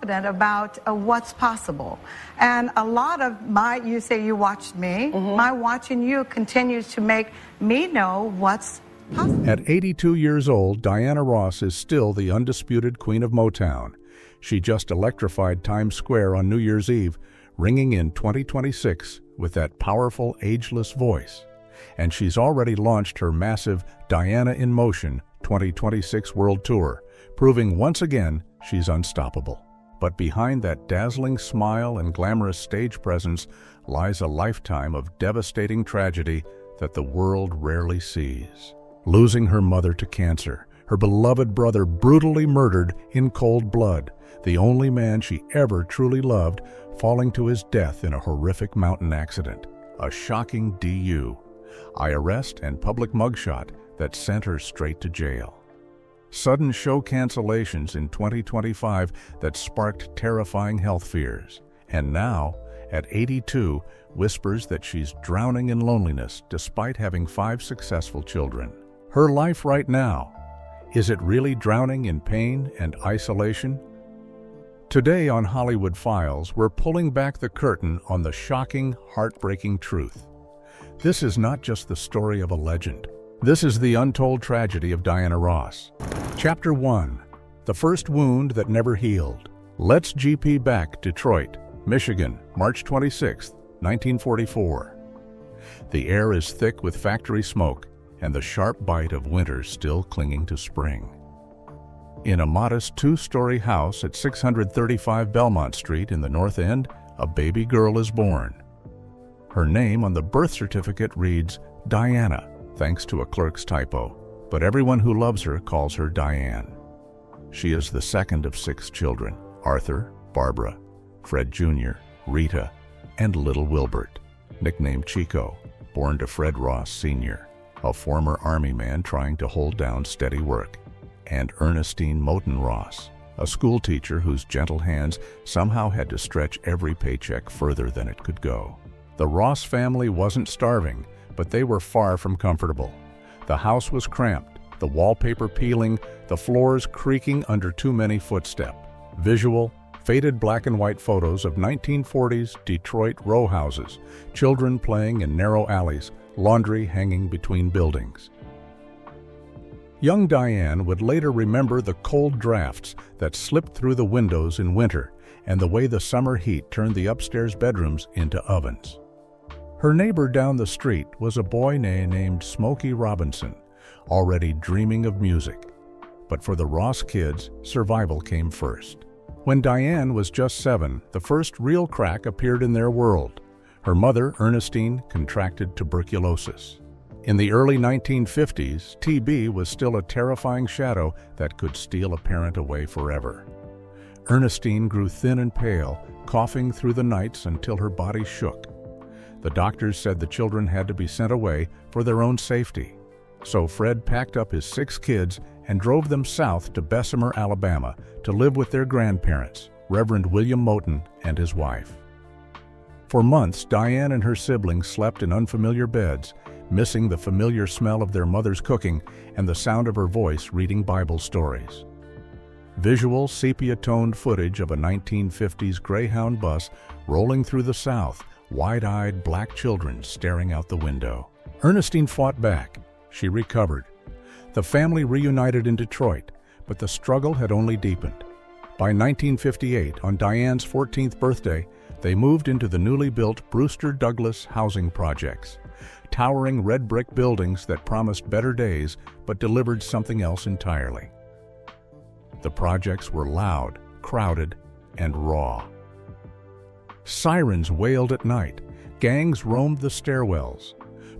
confident about what's possible. And a lot of you say you watched me, my watching you continues to make me know what's possible. At 82 years old, Diana Ross is still the undisputed Queen of Motown. She just electrified Times Square on New Year's Eve, ringing in 2026 with that powerful, ageless voice. And she's already launched her massive Diana in Motion 2026 World Tour, proving once again she's unstoppable. But behind that dazzling smile and glamorous stage presence lies a lifetime of devastating tragedy that the world rarely sees. Losing her mother to cancer, her beloved brother brutally murdered in cold blood, the only man she ever truly loved falling to his death in a horrific mountain accident, a shocking DU, arrest and public mugshot that sent her straight to jail. Sudden show cancellations in 2025 that sparked terrifying health fears. And now, at 82, whispers that she's drowning in loneliness despite having 5 successful children. Her life right now, is it really drowning in pain and isolation? Today on Hollywood Files, we're pulling back the curtain on the shocking, heartbreaking truth. This is not just the story of a legend. This is the untold tragedy of Diana Ross. Chapter 1. The First Wound That Never Healed. Let's GP back, Detroit, Michigan, March 26, 1944. The air is thick with factory smoke and the sharp bite of winter still clinging to spring. In a modest 2-story house at 635 Belmont Street in the North End, a baby girl is born. Her name on the birth certificate reads Diana, thanks to a clerk's typo, but everyone who loves her calls her Diane. She is the second of 6 children: Arthur, Barbara, Fred Jr., Rita, and little Wilbert, nicknamed Chico, born to Fred Ross Sr., a former Army man trying to hold down steady work, and Ernestine Moten Ross, a schoolteacher whose gentle hands somehow had to stretch every paycheck further than it could go. The Ross family wasn't starving, but they were far from comfortable. The house was cramped, the wallpaper peeling, the floors creaking under too many footsteps. Visual, faded black and white photos of 1940s Detroit row houses, children playing in narrow alleys, laundry hanging between buildings. Young Diane would later remember the cold drafts that slipped through the windows in winter and the way the summer heat turned the upstairs bedrooms into ovens. Her neighbor down the street was a boy named Smokey Robinson, already dreaming of music. But for the Ross kids, survival came first. When Diane was just 7, the first real crack appeared in their world. Her mother, Ernestine, contracted tuberculosis. In the early 1950s, TB was still a terrifying shadow that could steal a parent away forever. Ernestine grew thin and pale, coughing through the nights until her body shook. The doctors said the children had to be sent away for their own safety. So Fred packed up his 6 kids and drove them south to Bessemer, Alabama, to live with their grandparents, Reverend William Moten and his wife. For months, Diane and her siblings slept in unfamiliar beds, missing the familiar smell of their mother's cooking and the sound of her voice reading Bible stories. Visual, sepia-toned footage of a 1950s Greyhound bus rolling through the South, wide-eyed black children staring out the window. Ernestine fought back. She recovered. The family reunited in Detroit, but the struggle had only deepened. By 1958, on Diane's 14th birthday, they moved into the newly built Brewster Douglas housing projects, towering red brick buildings that promised better days but delivered something else entirely. The projects were loud, crowded, and raw. Sirens wailed at night. Gangs roamed the stairwells.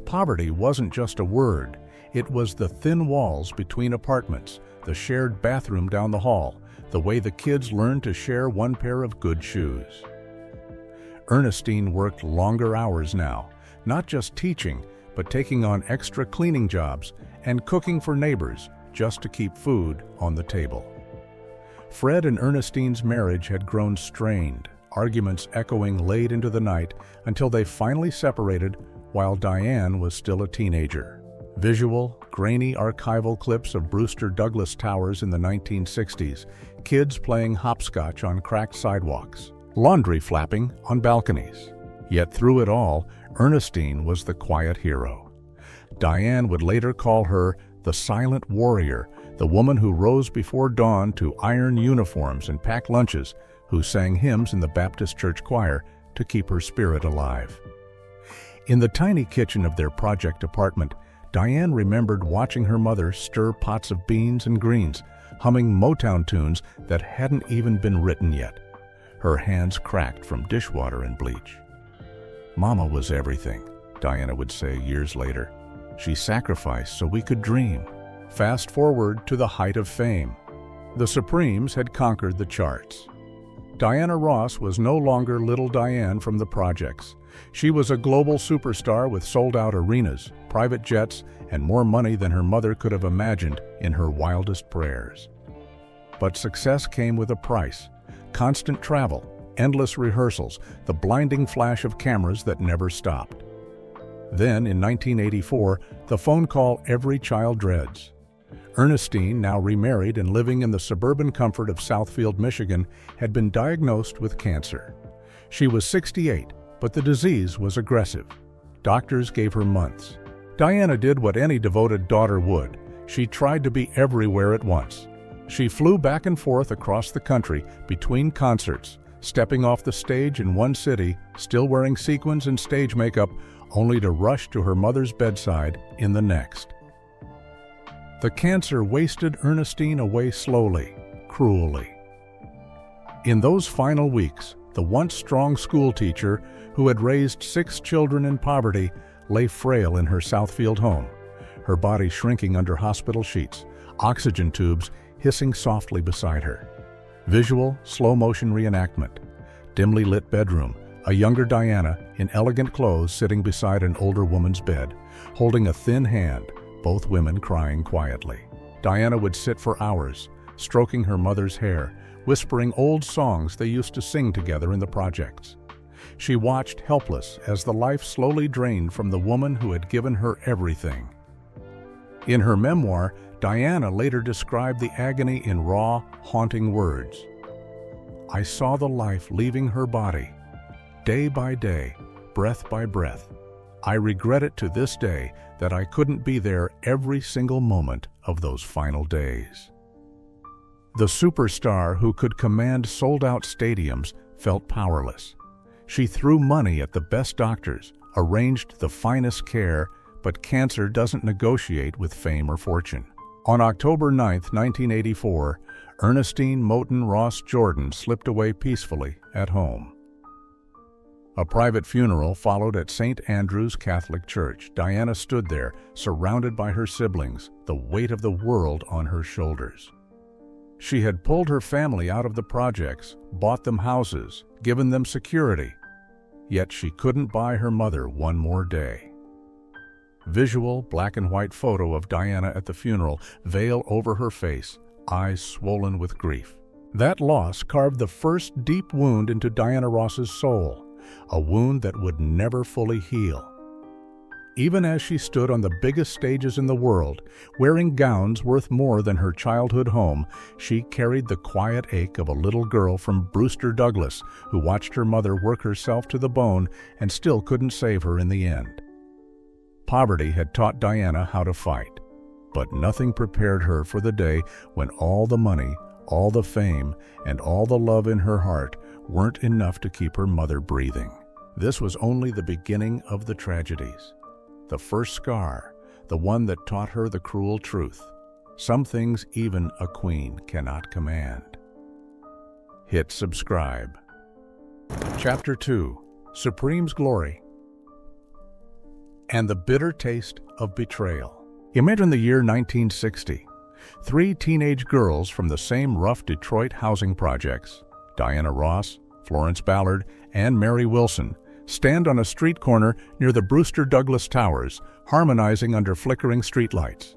Poverty wasn't just a word. It was the thin walls between apartments, the shared bathroom down the hall, the way the kids learned to share one pair of good shoes. Ernestine worked longer hours now, not just teaching, but taking on extra cleaning jobs and cooking for neighbors just to keep food on the table. Fred and Ernestine's marriage had grown strained, arguments echoing late into the night until they finally separated while Diane was still a teenager. Visual, grainy archival clips of Brewster Douglas Towers in the 1960s, kids playing hopscotch on cracked sidewalks, laundry flapping on balconies. Yet through it all, Ernestine was the quiet hero. Diane would later call her the silent warrior, the woman who rose before dawn to iron uniforms and pack lunches, who sang hymns in the Baptist church choir to keep her spirit alive. In the tiny kitchen of their project apartment, Diane remembered watching her mother stir pots of beans and greens, humming Motown tunes that hadn't even been written yet. Her hands cracked from dishwater and bleach. "Mama was everything," Diana would say years later. "She sacrificed so we could dream." Fast forward to the height of fame. The Supremes had conquered the charts. Diana Ross was no longer little Diane from the projects. She was a global superstar with sold-out arenas, private jets, and more money than her mother could have imagined in her wildest prayers. But success came with a price: constant travel, endless rehearsals, the blinding flash of cameras that never stopped. Then, in 1984, the phone call every child dreads. Ernestine, now remarried and living in the suburban comfort of Southfield, Michigan, had been diagnosed with cancer. She was 68, but the disease was aggressive. Doctors gave her months. Diana did what any devoted daughter would. She tried to be everywhere at once. She flew back and forth across the country between concerts, stepping off the stage in one city, still wearing sequins and stage makeup, only to rush to her mother's bedside in the next. The cancer wasted Ernestine away slowly, cruelly. In those final weeks, the once strong schoolteacher who had raised 6 children in poverty lay frail in her Southfield home, her body shrinking under hospital sheets, oxygen tubes hissing softly beside her. Visual, slow-motion reenactment. Dimly lit bedroom, a younger Diana in elegant clothes sitting beside an older woman's bed, holding a thin hand, both women crying quietly. Diana would sit for hours, stroking her mother's hair, whispering old songs they used to sing together in the projects. She watched helpless as the life slowly drained from the woman who had given her everything. In her memoir, Diana later described the agony in raw, haunting words. "I saw the life leaving her body, day by day, breath by breath. I regret it to this day that I couldn't be there every single moment of those final days." The superstar who could command sold-out stadiums felt powerless. She threw money at the best doctors, arranged the finest care, but cancer doesn't negotiate with fame or fortune. On October 9, 1984, Ernestine Moten Ross Jordan slipped away peacefully at home. A private funeral followed at St. Andrew's Catholic Church. Diana stood there, surrounded by her siblings, the weight of the world on her shoulders. She had pulled her family out of the projects, bought them houses, given them security. Yet she couldn't buy her mother one more day. Visual, black and white photo of Diana at the funeral, veil over her face, eyes swollen with grief. That loss carved the first deep wound into Diana Ross's soul, a wound that would never fully heal. Even as she stood on the biggest stages in the world, wearing gowns worth more than her childhood home, she carried the quiet ache of a little girl from Brewster Douglas who watched her mother work herself to the bone and still couldn't save her in the end. Poverty had taught Diana how to fight, but nothing prepared her for the day when all the money, all the fame, and all the love in her heart weren't enough to keep her mother breathing. This was only the beginning of the tragedies. The first scar, the one that taught her the cruel truth. Some things even a queen cannot command. Hit subscribe. Chapter 2. Supreme's Glory and the bitter taste of betrayal. Imagine the year 1960. 3 teenage girls from the same rough Detroit housing projects, Diana Ross, Florence Ballard, and Mary Wilson, stand on a street corner near the Brewster Douglas Towers, harmonizing under flickering streetlights.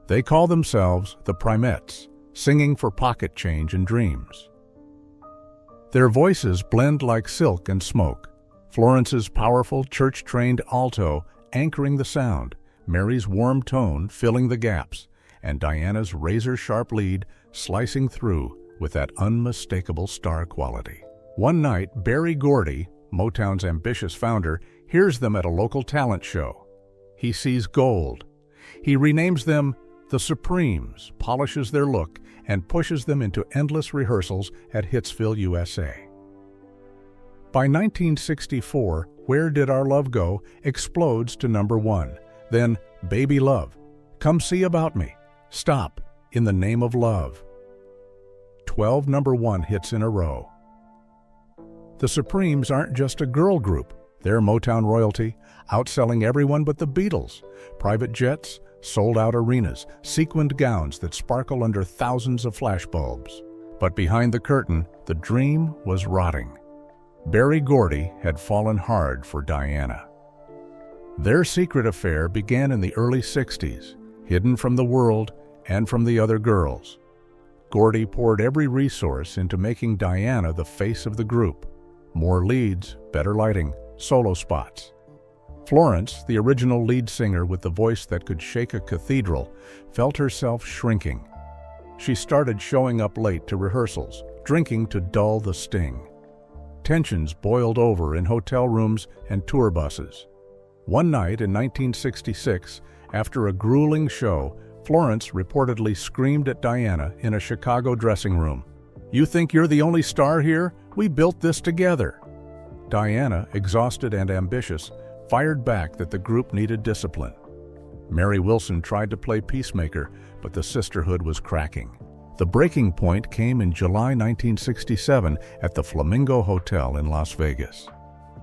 They call themselves the Primettes, singing for pocket change and dreams. Their voices blend like silk and smoke, Florence's powerful church-trained alto anchoring the sound, Mary's warm tone filling the gaps, and Diana's razor-sharp lead slicing through with that unmistakable star quality. One night, Berry Gordy, Motown's ambitious founder, hears them at a local talent show. He sees gold. He renames them the Supremes, polishes their look, and pushes them into endless rehearsals at Hitsville, USA. By 1964, Where Did Our Love Go explodes to #1. Then Baby Love, Come See About Me, Stop, In the Name of Love. 12 #1 hits in a row. The Supremes aren't just a girl group. They're Motown royalty, outselling everyone but the Beatles. Private jets, sold-out arenas, sequined gowns that sparkle under thousands of flashbulbs. But behind the curtain, the dream was rotting. Berry Gordy had fallen hard for Diana. Their secret affair began in the early 60s, hidden from the world and from the other girls. Gordy poured every resource into making Diana the face of the group. More leads, better lighting, solo spots. Florence, the original lead singer with the voice that could shake a cathedral, felt herself shrinking. She started showing up late to rehearsals, drinking to dull the sting. Tensions boiled over in hotel rooms and tour buses. One night in 1966, after a grueling show, Florence reportedly screamed at Diana in a Chicago dressing room, "You think you're the only star here? We built this together." Diana, exhausted and ambitious, fired back that the group needed discipline. Mary Wilson tried to play peacemaker, but the sisterhood was cracking. The breaking point came in July 1967 at the Flamingo Hotel in Las Vegas.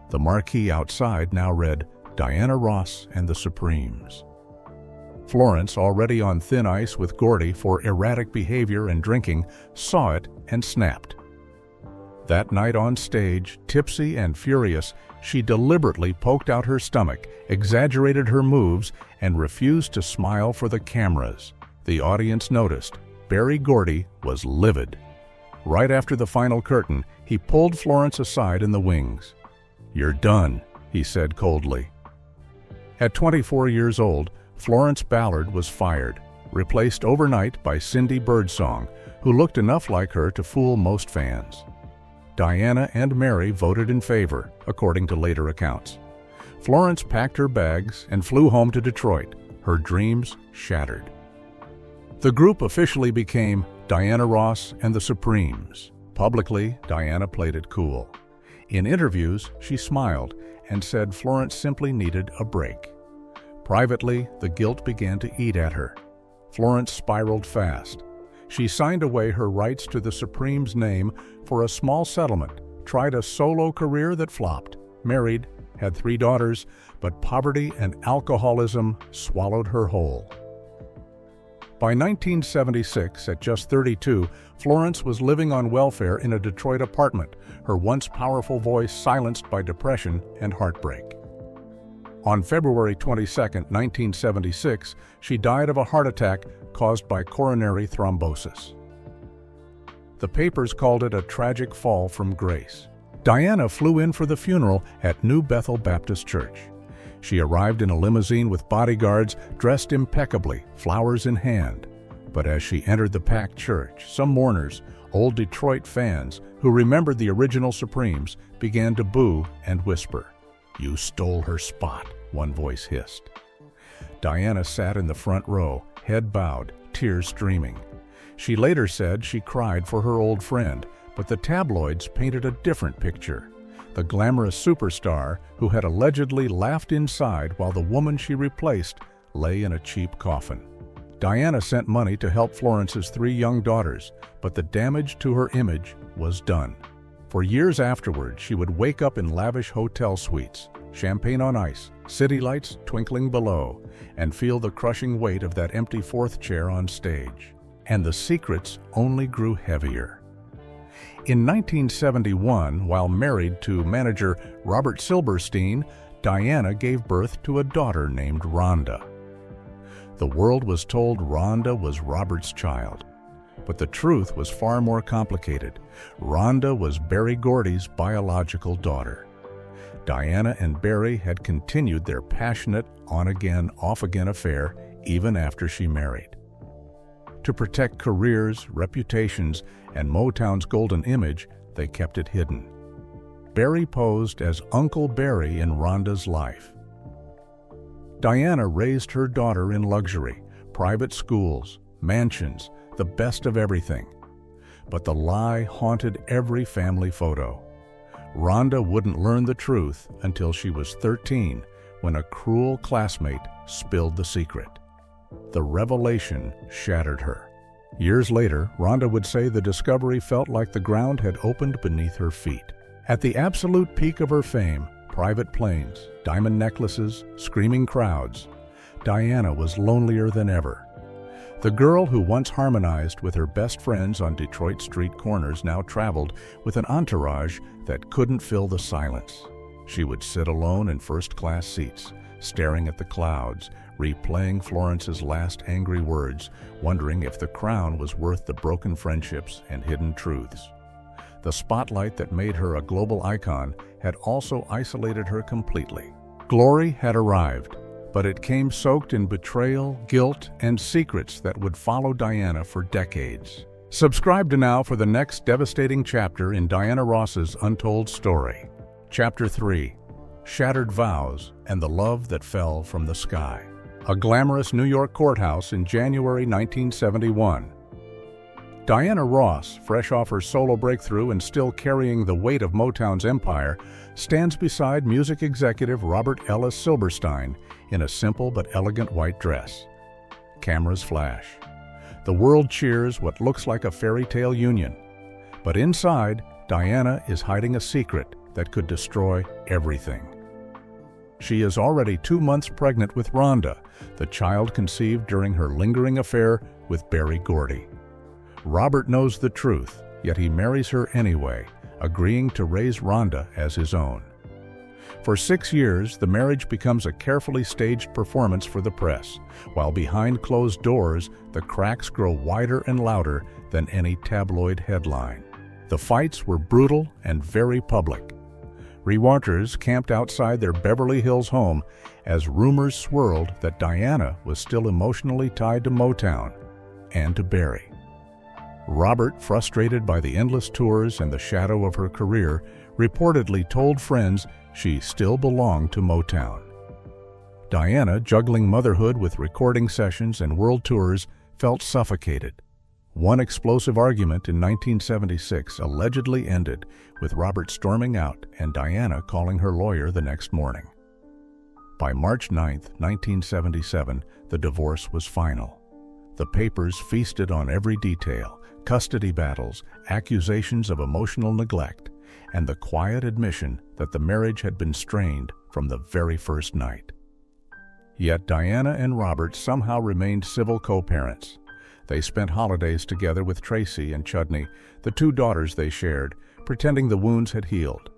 The marquee outside now read, Diana Ross and the Supremes. Florence, already on thin ice with Gordy for erratic behavior and drinking, saw it and snapped. That night on stage, tipsy and furious, she deliberately poked out her stomach, exaggerated her moves, and refused to smile for the cameras. The audience noticed. Berry Gordy was livid. Right after the final curtain, he pulled Florence aside in the wings. "You're done," he said coldly. At 24 years old, Florence Ballard was fired, replaced overnight by Cindy Birdsong, who looked enough like her to fool most fans. Diana and Mary voted in favor, according to later accounts. Florence packed her bags and flew home to Detroit, her dreams shattered. The group officially became Diana Ross and the Supremes. Publicly, Diana played it cool. In interviews, she smiled and said Florence simply needed a break. Privately, the guilt began to eat at her. Florence spiraled fast. She signed away her rights to the Supremes' name for a small settlement, tried a solo career that flopped, married, had 3 daughters, but poverty and alcoholism swallowed her whole. By 1976, at just 32, Florence was living on welfare in a Detroit apartment, her once powerful voice silenced by depression and heartbreak. On February 22, 1976, she died of a heart attack caused by coronary thrombosis. The papers called it a tragic fall from grace. Diana flew in for the funeral at New Bethel Baptist Church. She arrived in a limousine with bodyguards, dressed impeccably, flowers in hand. But as she entered the packed church, some mourners, old Detroit fans who remembered the original Supremes, began to boo and whisper. "You stole her spot," one voice hissed. Diana sat in the front row, head bowed, tears streaming. She later said she cried for her old friend, but the tabloids painted a different picture. The glamorous superstar who had allegedly laughed inside while the woman she replaced lay in a cheap coffin. Diana sent money to help Florence's 3 young daughters, but the damage to her image was done. For years afterward, she would wake up in lavish hotel suites, champagne on ice, city lights twinkling below, and feel the crushing weight of that empty 4th chair on stage. And the secrets only grew heavier. In 1971, while married to manager Robert Silberstein, Diana gave birth to a daughter named Rhonda. The world was told Rhonda was Robert's child, but the truth was far more complicated. Rhonda was Berry Gordy's biological daughter. Diana and Barry had continued their passionate on-again, off-again affair even after she married. To protect careers, reputations, and Motown's golden image, they kept it hidden. Barry posed as Uncle Barry in Rhonda's life. Diana raised her daughter in luxury, private schools, mansions, the best of everything. But the lie haunted every family photo. Rhonda wouldn't learn the truth until she was 13, when a cruel classmate spilled the secret. The revelation shattered her. Years later, Rhonda would say the discovery felt like the ground had opened beneath her feet. At the absolute peak of her fame, private planes, diamond necklaces, screaming crowds, Diana was lonelier than ever. The girl who once harmonized with her best friends on Detroit street corners now traveled with an entourage that couldn't fill the silence. She would sit alone in first-class seats, staring at the clouds, replaying Florence's last angry words, wondering if the crown was worth the broken friendships and hidden truths. The spotlight that made her a global icon had also isolated her completely. Glory had arrived, but it came soaked in betrayal, guilt, and secrets that would follow Diana for decades. Subscribe to now for the next devastating chapter in Diana Ross's untold story. Chapter 3: Shattered Vows and the Love That Fell from the Sky. A glamorous New York courthouse in January 1971. Diana Ross, fresh off her solo breakthrough and still carrying the weight of Motown's empire, stands beside music executive Robert Ellis Silberstein in a simple but elegant white dress. Cameras flash. The world cheers what looks like a fairy tale union. But inside, Diana is hiding a secret that could destroy everything. She is already 2 months pregnant with Rhonda, the child conceived during her lingering affair with Berry Gordy. Robert knows the truth, yet he marries her anyway, agreeing to raise Rhonda as his own. For 6 years, the marriage becomes a carefully staged performance for the press, while behind closed doors, the cracks grow wider and louder than any tabloid headline. The fights were brutal and very public. Reporters camped outside their Beverly Hills home as rumors swirled that Diana was still emotionally tied to Motown and to Barry. Robert, frustrated by the endless tours and the shadow of her career, reportedly told friends she still belonged to Motown. Diana, juggling motherhood with recording sessions and world tours, felt suffocated. One explosive argument in 1976 allegedly ended with Robert storming out and Diana calling her lawyer the next morning. By March 9, 1977, the divorce was final. The papers feasted on every detail: custody battles, accusations of emotional neglect, and the quiet admission that the marriage had been strained from the very first night. Yet Diana and Robert somehow remained civil co-parents. They spent holidays together with Tracy and Chudney, the 2 daughters they shared, pretending the wounds had healed.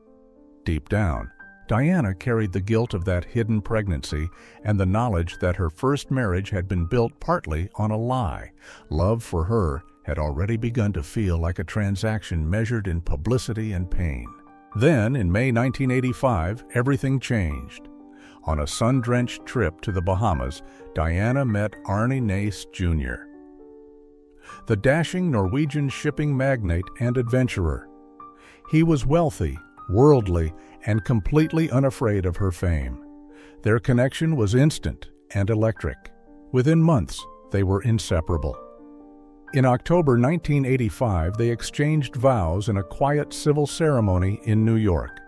Deep down, Diana carried the guilt of that hidden pregnancy and the knowledge that her first marriage had been built partly on a lie. Love for her had already begun to feel like a transaction measured in publicity and pain. Then, in May 1985, everything changed. On a sun-drenched trip to the Bahamas, Diana met Arne Nace Jr., the dashing Norwegian shipping magnate and adventurer. He was wealthy, worldly, and completely unafraid of her fame. Their connection was instant and electric. Within months, they were inseparable. In October 1985, they exchanged vows in a quiet civil ceremony in New York.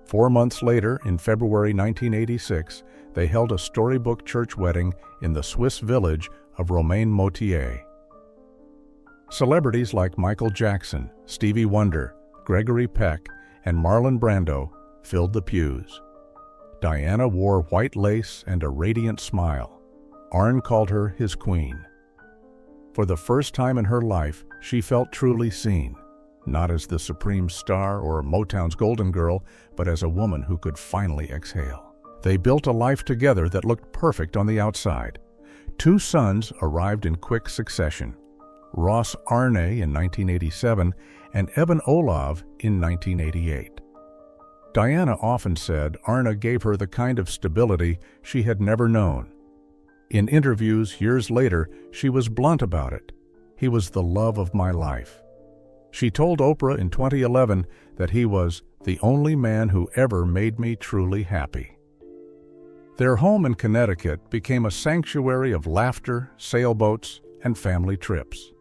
4 months later, in February 1986, they held a storybook church wedding in the Swiss village of Romain-Motier. Celebrities like Michael Jackson, Stevie Wonder, Gregory Peck, and Marlon Brando filled the pews. Diana wore white lace and a radiant smile. Arne called her his queen. For the first time in her life, she felt truly seen, not as the supreme star or Motown's golden girl, but as a woman who could finally exhale. They built a life together that looked perfect on the outside. 2 sons arrived in quick succession: Ross Arne in 1987 and Evan Olav in 1988. Diana often said Arne gave her the kind of stability she had never known. In interviews years later, she was blunt about it. He was the love of my life. She told Oprah in 2011 that he was the only man who ever made me truly happy. Their home in Connecticut became a sanctuary of laughter, sailboats, and family trips.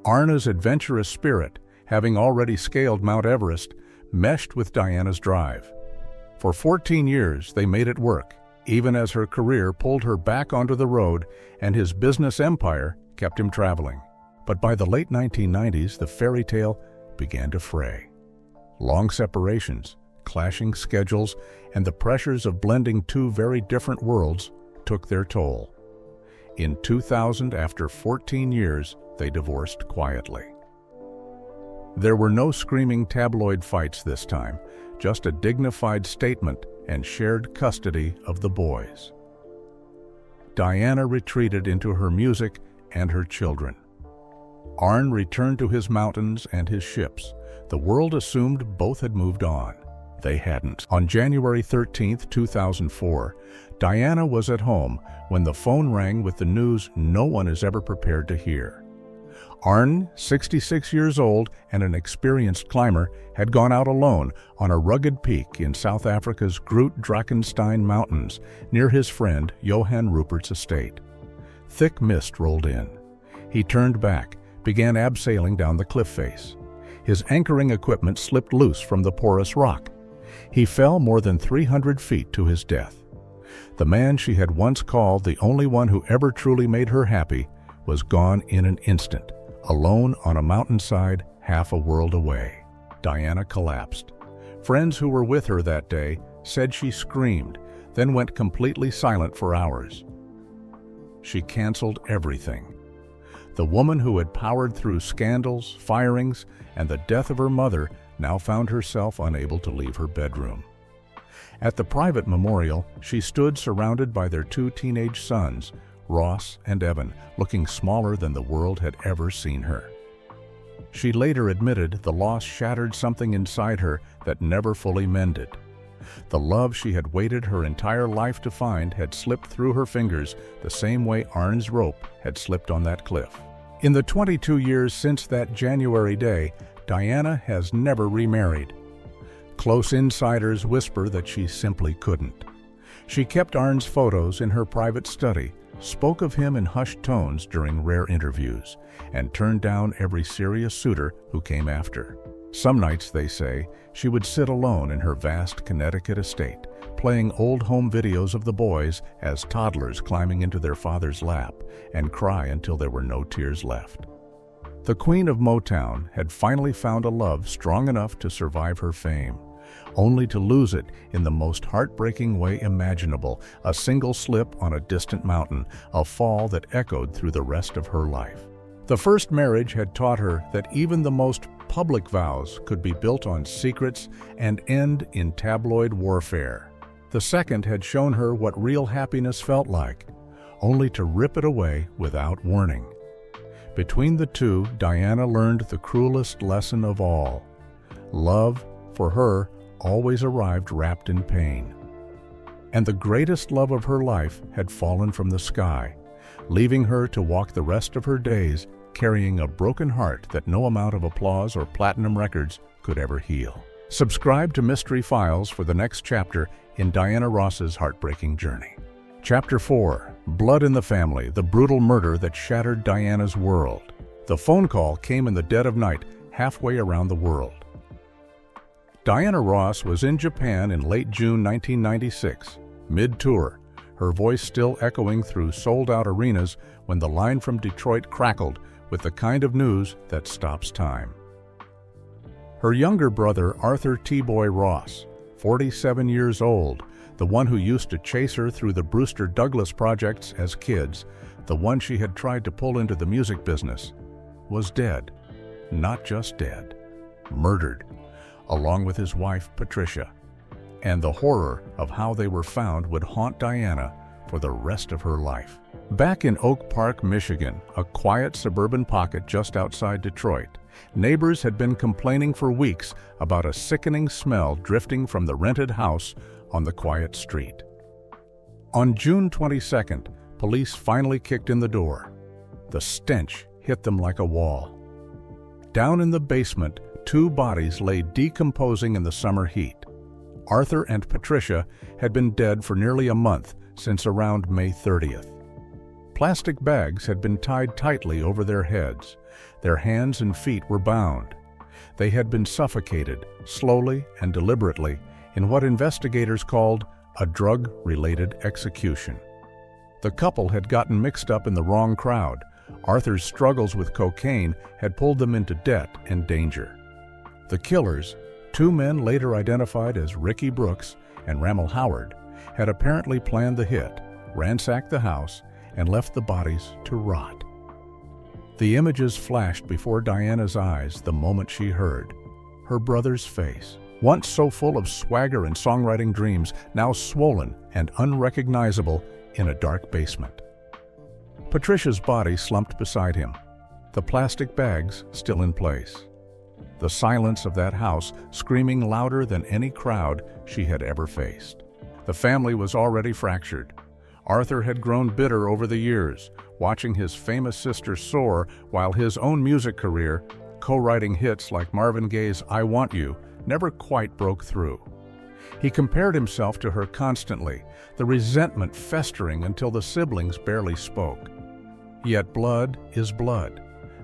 Arne's adventurous spirit, having already scaled Mount Everest, meshed with Diana's drive. For 14 years, they made it work, even as her career pulled her back onto the road and his business empire kept him traveling. But by the late 1990s, the fairy tale began to fray. Long separations, clashing schedules, and the pressures of blending two very different worlds took their toll. In 2000, after 14 years, they divorced quietly. There were no screaming tabloid fights this time, just a dignified statement and shared custody of the boys. Diana retreated into her music and her children. Arne returned to his mountains and his ships. The world assumed both had moved on. They hadn't. On January 13, 2004, Diana was at home when the phone rang with the news no one is ever prepared to hear. Arne, 66 years old and an experienced climber, had gone out alone on a rugged peak in South Africa's Groot Drakenstein Mountains near his friend Johan Rupert's estate. Thick mist rolled in. He turned back, began abseiling down the cliff face. His anchoring equipment slipped loose from the porous rock. He fell more than 300 feet to his death. The man she had once called the only one who ever truly made her happy was gone in an instant, alone on a mountainside half a world away. Diana collapsed. Friends who were with her that day said she screamed, then went completely silent for hours. She canceled everything. The woman who had powered through scandals, firings, and the death of her mother now found herself unable to leave her bedroom. At the private memorial, she stood surrounded by their two teenage sons, Ross and Evan, looking smaller than the world had ever seen her. She later admitted the loss shattered something inside her that never fully mended. The love she had waited her entire life to find had slipped through her fingers the same way Arne's rope had slipped on that cliff. In the 22 years since that January day, Diana has never remarried. Close insiders whisper that she simply couldn't. She kept Arne's photos in her private study, spoke of him in hushed tones during rare interviews, and turned down every serious suitor who came after. Some nights, they say, she would sit alone in her vast Connecticut estate, playing old home videos of the boys as toddlers climbing into their father's lap, and cry until there were no tears left. The Queen of Motown had finally found a love strong enough to survive her fame, only to lose it in the most heartbreaking way imaginable, a single slip on a distant mountain, a fall that echoed through the rest of her life. The first marriage had taught her that even the most public vows could be built on secrets and end in tabloid warfare. The second had shown her what real happiness felt like, only to rip it away without warning. Between the two, Diana learned the cruelest lesson of all. Love, for her, always arrived wrapped in pain. And the greatest love of her life had fallen from the sky, leaving her to walk the rest of her days carrying a broken heart that no amount of applause or platinum records could ever heal. Subscribe to Mystery Files for the next chapter in Diana Ross's heartbreaking journey. Chapter 4. Blood in the Family, the brutal murder that shattered Diana's world. The phone call came in the dead of night, halfway around the world. Diana Ross was in Japan in late June 1996, mid-tour, her voice still echoing through sold-out arenas when the line from Detroit crackled with the kind of news that stops time. Her younger brother, Arthur T-Boy Ross, 47 years old, the one who used to chase her through the Brewster Douglas projects as kids, the one she had tried to pull into the music business, was dead. Not just dead, murdered, along with his wife, Patricia. And the horror of how they were found would haunt Diana for the rest of her life. Back in Oak Park, Michigan, a quiet suburban pocket just outside Detroit, Neighbors had been complaining for weeks about a sickening smell drifting from the rented house on the quiet street. On June 22nd, police finally kicked in the door. The stench hit them like a wall. Down in the basement, 2 bodies lay decomposing in the summer heat. Arthur and Patricia had been dead for nearly a month, since around May 30th. Plastic bags had been tied tightly over their heads. Their hands and feet were bound. They had been suffocated, slowly and deliberately, in what investigators called a drug-related execution. The couple had gotten mixed up in the wrong crowd. Arthur's struggles with cocaine had pulled them into debt and danger. The killers, 2 men later identified as Ricky Brooks and Ramel Howard, had apparently planned the hit, ransacked the house, and left the bodies to rot. The images flashed before Diana's eyes the moment she heard her brother's face, once so full of swagger and songwriting dreams, now swollen and unrecognizable in a dark basement. Patricia's body slumped beside him, the plastic bags still in place. The silence of that house screaming louder than any crowd she had ever faced. The family was already fractured. Arthur had grown bitter over the years, watching his famous sister soar while his own music career, co-writing hits like Marvin Gaye's I Want You, never quite broke through. He compared himself to her constantly, the resentment festering until the siblings barely spoke. Yet blood is blood.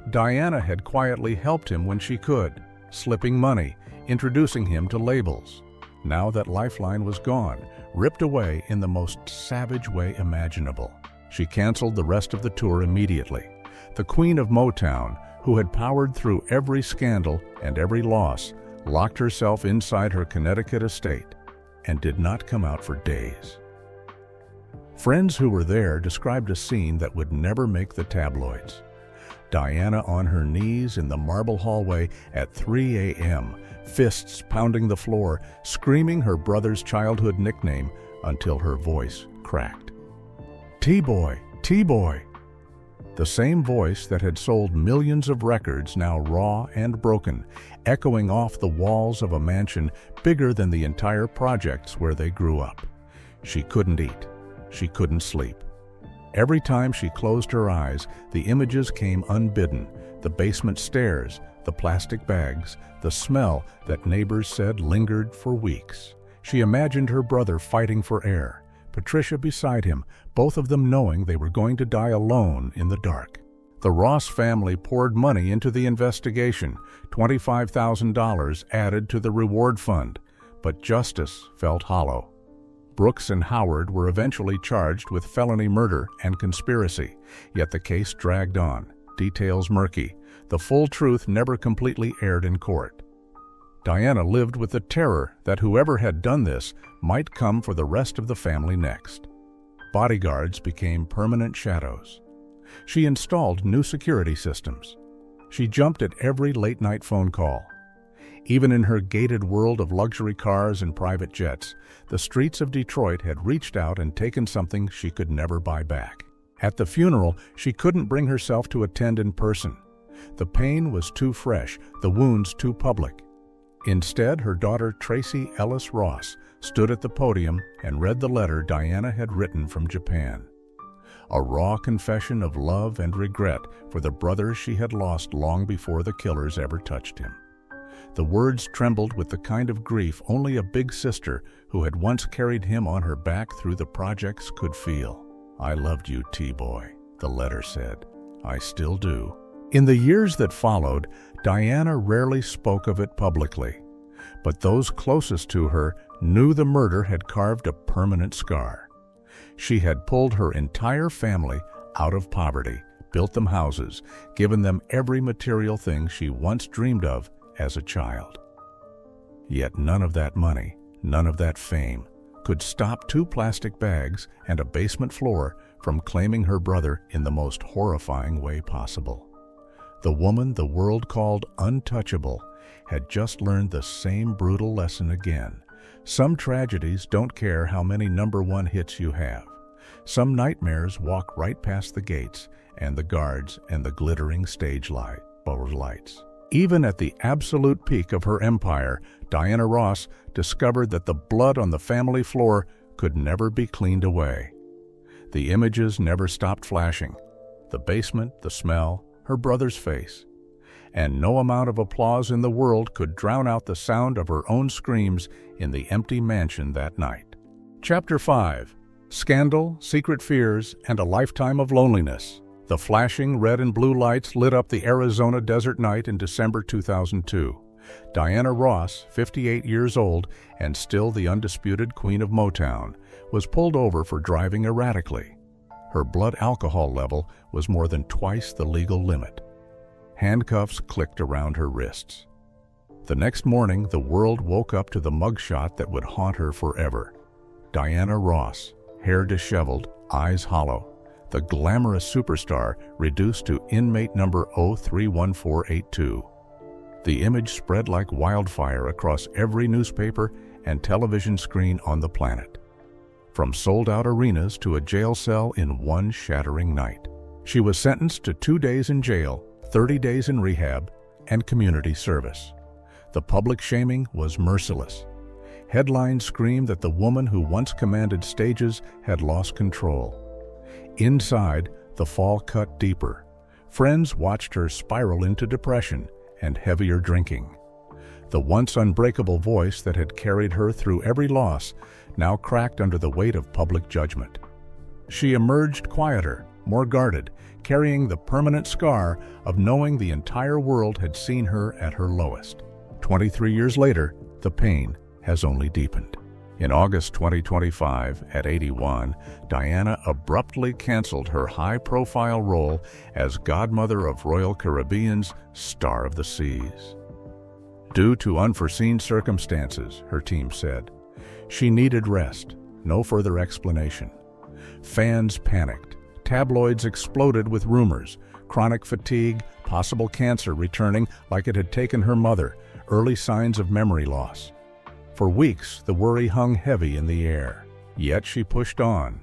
Diana had quietly helped him when she could, slipping money, introducing him to labels. Now that lifeline was gone, ripped away in the most savage way imaginable, she canceled the rest of the tour immediately. The Queen of Motown, who had powered through every scandal and every loss, locked herself inside her Connecticut estate and did not come out for days. Friends who were there described a scene that would never make the tabloids. Diana on her knees in the marble hallway at 3 a.m., fists pounding the floor, screaming her brother's childhood nickname until her voice cracked. T-Boy, T-Boy. The same voice that had sold millions of records, now raw and broken, echoing off the walls of a mansion bigger than the entire projects where they grew up. She couldn't eat. She couldn't sleep. Every time she closed her eyes, the images came unbidden, the basement stairs, the plastic bags, the smell that neighbors said lingered for weeks. She imagined her brother fighting for air, Patricia beside him, both of them knowing they were going to die alone in the dark. The Ross family poured money into the investigation, $25,000 added to the reward fund, but justice felt hollow. Brooks and Howard were eventually charged with felony murder and conspiracy, yet the case dragged on, details murky. The full truth never completely aired in court. Diana lived with the terror that whoever had done this might come for the rest of the family next. Bodyguards became permanent shadows. She installed new security systems. She jumped at every late-night phone call. Even in her gated world of luxury cars and private jets, the streets of Detroit had reached out and taken something she could never buy back. At the funeral, she couldn't bring herself to attend in person. The pain was too fresh, the wounds too public. Instead, her daughter Tracy Ellis Ross stood at the podium and read the letter Diana had written from Japan. A raw confession of love and regret for the brother she had lost long before the killers ever touched him. The words trembled with the kind of grief only a big sister who had once carried him on her back through the projects could feel. "I loved you, T-Boy," the letter said. "I still do." In the years that followed, Diana rarely spoke of it publicly, but those closest to her knew the murder had carved a permanent scar. She had pulled her entire family out of poverty, built them houses, given them every material thing she once dreamed of as a child. Yet none of that money, none of that fame, could stop 2 plastic bags and a basement floor from claiming her brother in the most horrifying way possible. The woman the world called untouchable had just learned the same brutal lesson again. Some tragedies don't care how many #1 hits you have. Some nightmares walk right past the gates and the guards and the glittering stage lights. Even at the absolute peak of her empire, Diana Ross discovered that the blood on the family floor could never be cleaned away. The images never stopped flashing. The basement, the smell, her brother's face. And no amount of applause in the world could drown out the sound of her own screams in the empty mansion that night. Chapter 5. Scandal, Secret Fears, and a Lifetime of Loneliness. The flashing red and blue lights lit up the Arizona desert night in December 2002. Diana Ross, 58 years old and still the undisputed Queen of Motown, was pulled over for driving erratically. Her blood alcohol level was more than twice the legal limit. Handcuffs clicked around her wrists. The next morning, the world woke up to the mugshot that would haunt her forever. Diana Ross, hair disheveled, eyes hollow, the glamorous superstar reduced to inmate number 031482. The image spread like wildfire across every newspaper and television screen on the planet. From sold-out arenas to a jail cell in one shattering night. She was sentenced to 2 days in jail, 30 days in rehab, and community service. The public shaming was merciless. Headlines screamed that the woman who once commanded stages had lost control. Inside, the fall cut deeper. Friends watched her spiral into depression and heavier drinking. The once unbreakable voice that had carried her through every loss now cracked under the weight of public judgment. She emerged quieter, more guarded, carrying the permanent scar of knowing the entire world had seen her at her lowest. 23 years later, the pain has only deepened. In August 2025, at 81, Diana abruptly canceled her high-profile role as godmother of Royal Caribbean's Star of the Seas. Due to unforeseen circumstances, her team said. She needed rest, no further explanation. Fans panicked. Tabloids exploded with rumors, chronic fatigue, possible cancer returning like it had taken her mother, early signs of memory loss. For weeks, the worry hung heavy in the air. Yet she pushed on.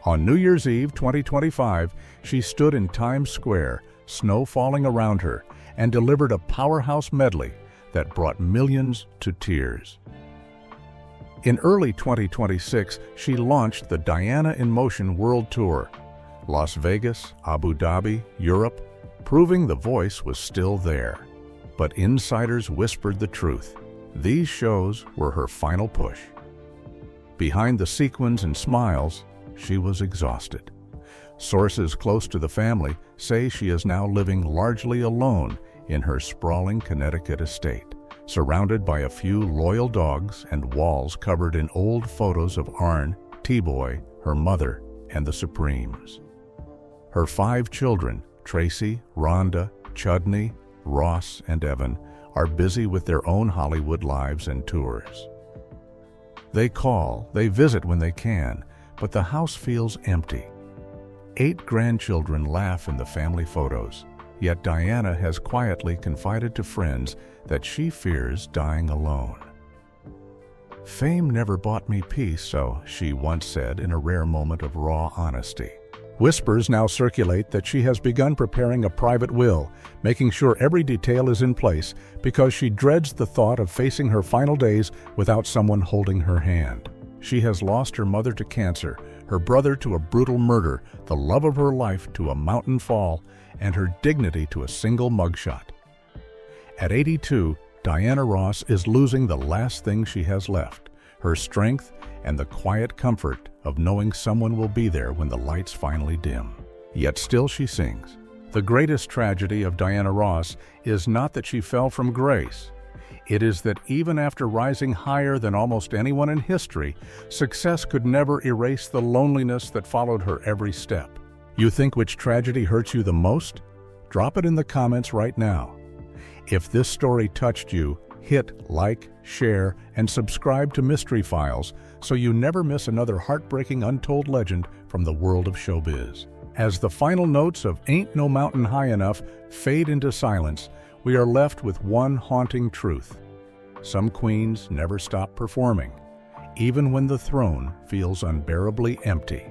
On New Year's Eve 2025, she stood in Times Square, snow falling around her, and delivered a powerhouse medley that brought millions to tears. In early 2026, she launched the Diana in Motion World Tour. Las Vegas, Abu Dhabi, Europe, proving the voice was still there. But insiders whispered the truth. These shows were her final push. Behind the sequins and smiles, she was exhausted. Sources close to the family say she is now living largely alone in her sprawling Connecticut estate, surrounded by a few loyal dogs and walls covered in old photos of Arn, T-Boy, her mother, and the Supremes. Her 5 children, Tracy, Rhonda, Chudney, Ross, and Evan, are busy with their own Hollywood lives and tours. They call, they visit when they can, but the house feels empty. 8 grandchildren laugh in the family photos, yet Diana has quietly confided to friends that she fears dying alone. "Fame never bought me peace," so she once said in a rare moment of raw honesty. Whispers now circulate that she has begun preparing a private will, making sure every detail is in place because she dreads the thought of facing her final days without someone holding her hand. She has lost her mother to cancer, her brother to a brutal murder, the love of her life to a mountain fall, and her dignity to a single mugshot. At 82, Diana Ross is losing the last thing she has left, her strength and the quiet comfort of knowing someone will be there when the lights finally dim. Yet still she sings. The greatest tragedy of Diana Ross is not that she fell from grace. It is that even after rising higher than almost anyone in history, success could never erase the loneliness that followed her every step. You think which tragedy hurts you the most? Drop it in the comments right now. If this story touched you, hit like, share, and subscribe to Mystery Files so you never miss another heartbreaking untold legend from the world of showbiz. As the final notes of Ain't No Mountain High Enough fade into silence, we are left with one haunting truth. Some queens never stop performing, even when the throne feels unbearably empty.